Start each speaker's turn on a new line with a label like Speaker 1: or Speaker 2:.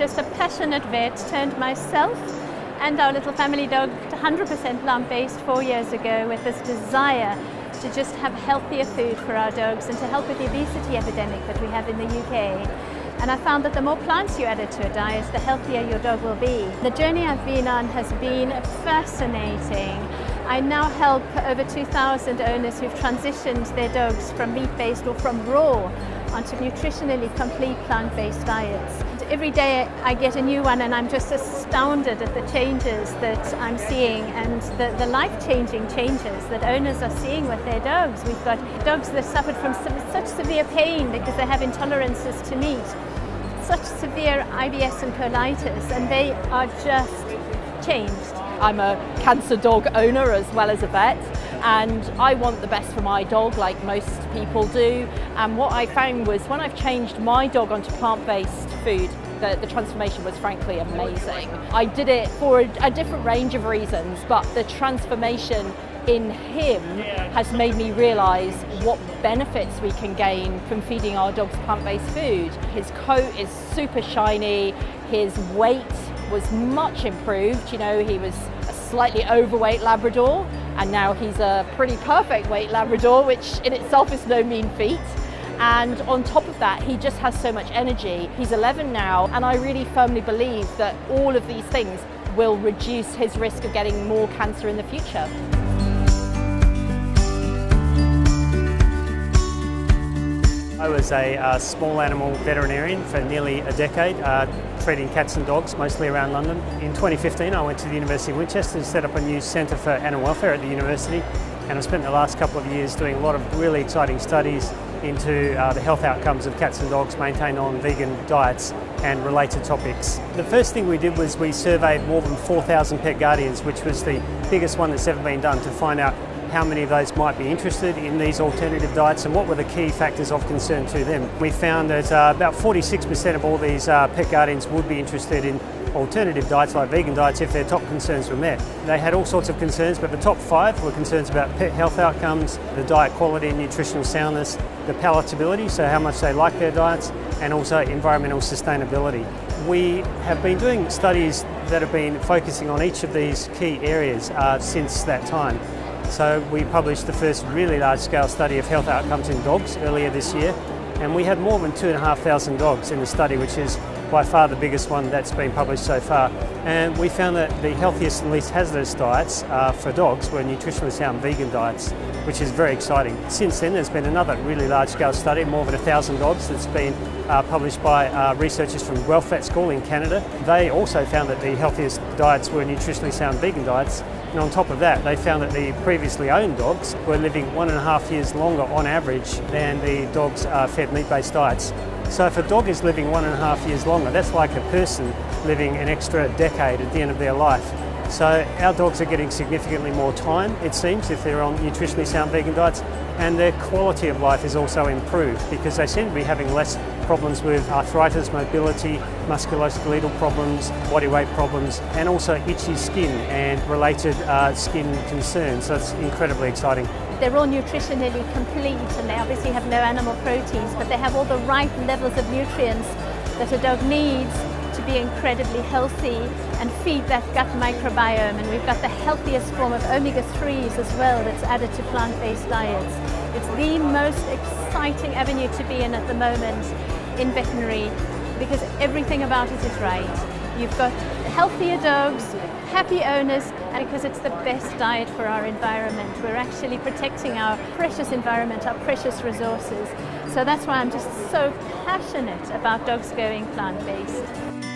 Speaker 1: just a passionate vet, turned myself and our little family dog to 100% plant-based 4 years ago with this desire to just have healthier food for our dogs and to help with the obesity epidemic that we have in the UK. And I found that the more plants you added to a diet, the healthier your dog will be. The journey I've been on has been fascinating. I now help over 2,000 owners who've transitioned their dogs from meat-based or from raw onto nutritionally complete plant-based diets. Every day I get a new one and I'm just astounded at the changes that I'm seeing and the life-changing changes that owners are seeing with their dogs. We've got dogs that suffered from such severe pain because they have intolerances to meat, such severe IBS and colitis, and they are just changed.
Speaker 2: I'm a cancer dog owner as well as a vet, and I want the best for my dog like most people do. And what I found was when I've changed my dog onto plant-based food, the transformation was frankly amazing. I did it for a different range of reasons, but the transformation in him has made me realise what benefits we can gain from feeding our dogs plant-based food. His coat is super shiny, his weight was much improved. You know, he was a slightly overweight Labrador and now he's a pretty perfect weight Labrador, which in itself is no mean feat. And on top of that, he just has so much energy. He's 11 now, and I really firmly believe that all of these things will reduce his risk of getting more cancer in the future.
Speaker 3: I was a small animal veterinarian for nearly a decade, treating cats and dogs, mostly around London. In 2015, I went to the University of Winchester to set up a new centre for animal welfare at the university, and I spent the last couple of years doing a lot of really exciting studies into the health outcomes of cats and dogs maintained on vegan diets and related topics. The first thing we did was we surveyed more than 4,000 pet guardians, which was the biggest one that's ever been done, to find out how many of those might be interested in these alternative diets and what were the key factors of concern to them. We found that about 46% of all these pet guardians would be interested in alternative diets like vegan diets if their top concerns were met. They had all sorts of concerns, but the top 5 were concerns about pet health outcomes, the diet quality and nutritional soundness, the palatability, so how much they like their diets, and also environmental sustainability. We have been doing studies that have been focusing on each of these key areas since that time. So we published the first really large-scale study of health outcomes in dogs earlier this year, and we had more than 2,500 dogs in the study, which is by far the biggest one that's been published so far. And we found that the healthiest and least hazardous diets for dogs were nutritionally sound vegan diets, which is very exciting. Since then, there's been another really large-scale study, more than 1,000 dogs, that's been published by researchers from Guelph Vet School in Canada. They also found that the healthiest diets were nutritionally sound vegan diets. And on top of that, they found that the previously owned dogs were living 1.5 years longer on average than the dogs fed meat-based diets. So if a dog is living 1.5 years longer, that's like a person living an extra decade at the end of their life. So our dogs are getting significantly more time, it seems, if they're on nutritionally sound vegan diets, and their quality of life is also improved because they seem to be having less problems with arthritis, mobility, musculoskeletal problems, body weight problems, and also itchy skin and related skin concerns. So it's incredibly exciting.
Speaker 1: They're all nutritionally complete and they obviously have no animal proteins, but they have all the right levels of nutrients that a dog needs to be incredibly healthy and feed that gut microbiome. And we've got the healthiest form of omega-3s as well that's added to plant-based diets. It's the most exciting avenue to be in at the moment in veterinary because everything about it is right. You've got healthier dogs, happy owners, and because it's the best diet for our environment. We're actually protecting our precious environment, our precious resources. So that's why I'm just so passionate about dogs going plant-based.